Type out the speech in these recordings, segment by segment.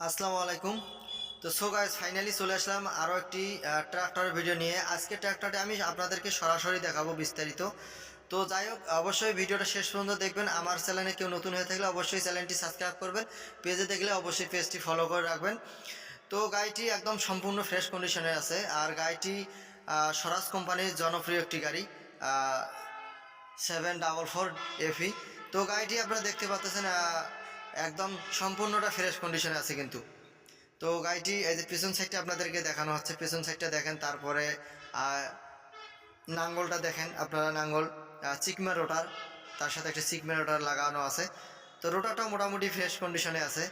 আসসালামু আলাইকুম। তো গাইস ফাইনালি চলে আসলাম আরও একটি ট্রাক্টরের ভিডিও নিয়ে। আজকে ট্রাক্টরটি আমি আপনাদেরকে সরাসরি দেখাবো বিস্তারিত। তো যাই হোক, অবশ্যই ভিডিওটা শেষ পর্যন্ত দেখবেন। আমার চ্যানেলে কেউ নতুন হয়ে থাকলে অবশ্যই চ্যানেলটি সাবস্ক্রাইব করবেন, পেজে দেখলে অবশ্যই পেজটি ফলো করে রাখবেন। তো গাড়িটি একদম সম্পূর্ণ ফ্রেশ কন্ডিশনে আছে। আর গাড়িটি স্বরাজ কোম্পানির জনপ্রিয় একটি গাড়ি, 744 FE। তো গাড়িটি আপনারা দেখতে পাচ্ছেন একদম সম্পূর্ণটা ফ্রেশ কন্ডিশনে আছে কিন্তু। তো গাড়িটি এই যে পিছন সাইডটা আপনাদেরকে দেখানো হচ্ছে, পিছন সাইডটা দেখেন। তারপরে নাঙ্গলটা দেখেন আপনারা, নাঙ্গল চিকমা রোটার, তার সাথে একটা চিকমা রোটার লাগানো আছে। তো রোটারটা মোটামুটি ফ্রেশ কন্ডিশনে আছে,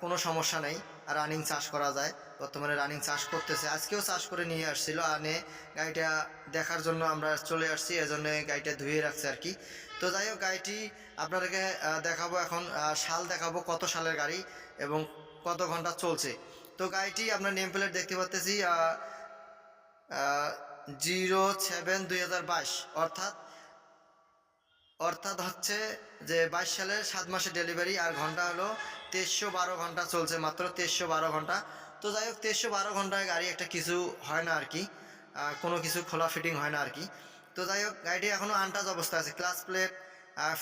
কোনো সমস্যা নেই। আর রানিং চাষ করা যায়, বর্তমানে রানিং চাষ করতেছে। আজকেও চাষ করে নিয়ে আসছিল, আনে গাড়িটা দেখার জন্য আমরা চলে আসছি, এজন্য গাড়িটা ধুয়ে রাখছে আর কি। তো যাই হোক, গাড়িটি আপনাদেরকে দেখাবো এখন, সাল দেখাবো কত সালের গাড়ি এবং কত ঘন্টা চলছে। তো গাড়িটি আপনার নেম প্লেট দেখতে পাচ্তেছি 07/2022, অর্থাৎ অর্থাৎ হচ্ছে যে 22 সালের 7 মাসের ডেলিভারি। আর ঘন্টা হলো 2312 ঘন্টা চলছে, মাত্র 2312 ঘন্টা। তো যাই হোক, 2312 ঘন্টায় গাড়ি একটা কিছু হয় না আর কি, কোনো কিছু খোলা ফিটিং হয় না আর কি। তো যাই হোক, গাড়িটি এখনও আনটাচ অবস্থা আছে। Clutch plate,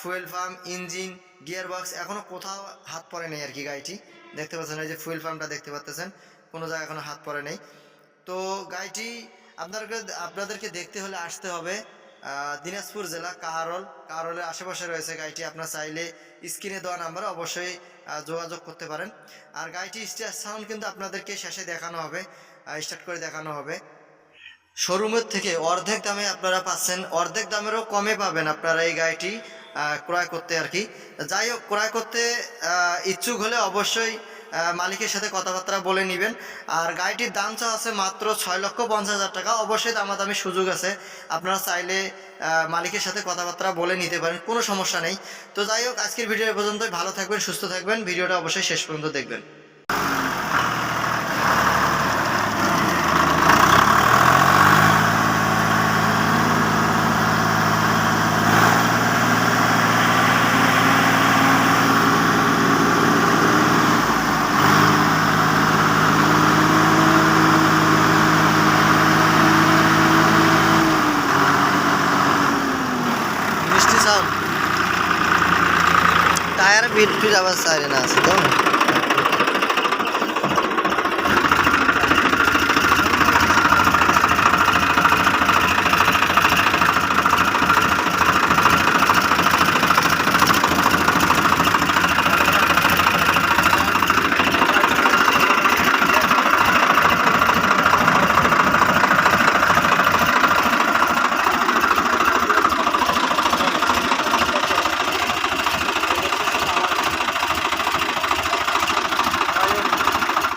fuel pump, engine, gear box এখনও কোথাও হাত পড়ে নেই আর কি। গাড়িটি দেখতে পাচ্ছেন, এই যে ফুয়েল পাম্পটা দেখতে পাচ্ছেন, কোনো জায়গায় এখনও হাত পড়ে নেই। তো গাড়িটি আপনাদেরকে দেখতে হলে আসতে হবে দিনাজপুর জেলা কাহারোলের আশেপাশে রয়েছে গাড়িটি। আপনার চাইলে স্ক্রিনে দেওয়া নাম্বারে অবশ্যই যোগাযোগ করতে পারেন। আর গাড়িটি স্টার্ট সাউন্ড কিন্তু আপনাদেরকে শেষে দেখানো হবে, স্টার্ট করে দেখানো হবে। শোরুমের থেকে অর্ধেক দামে আপনারা পাচ্ছেন, অর্ধেক দামেরও কমে পাবেন আপনারা এই গাড়িটি ক্রয় করতে আর কি। যাই হোক, ক্রয় করতে ইচ্ছুক হলে অবশ্যই মালিকের সাথে কথাবার্তা বলে নেবেন। আর গাড়িটির দাম চাওয়া আছে মাত্র 6,50,000 টাকা। অবশ্যই দামাদামি সুযোগ আছে, আপনারা চাইলে মালিকের সাথে কথাবার্তা বলে নিতে পারেন, কোনো সমস্যা নেই। তো যাই হোক, আজকের ভিডিও এ পর্যন্তই। ভালো থাকবেন, সুস্থ থাকবেন, ভিডিওটা অবশ্যই শেষ পর্যন্ত দেখবেন। মিষ্টি সাউন্ড, টায়ার বিট ফিট আবার সাইরেন আছে তো।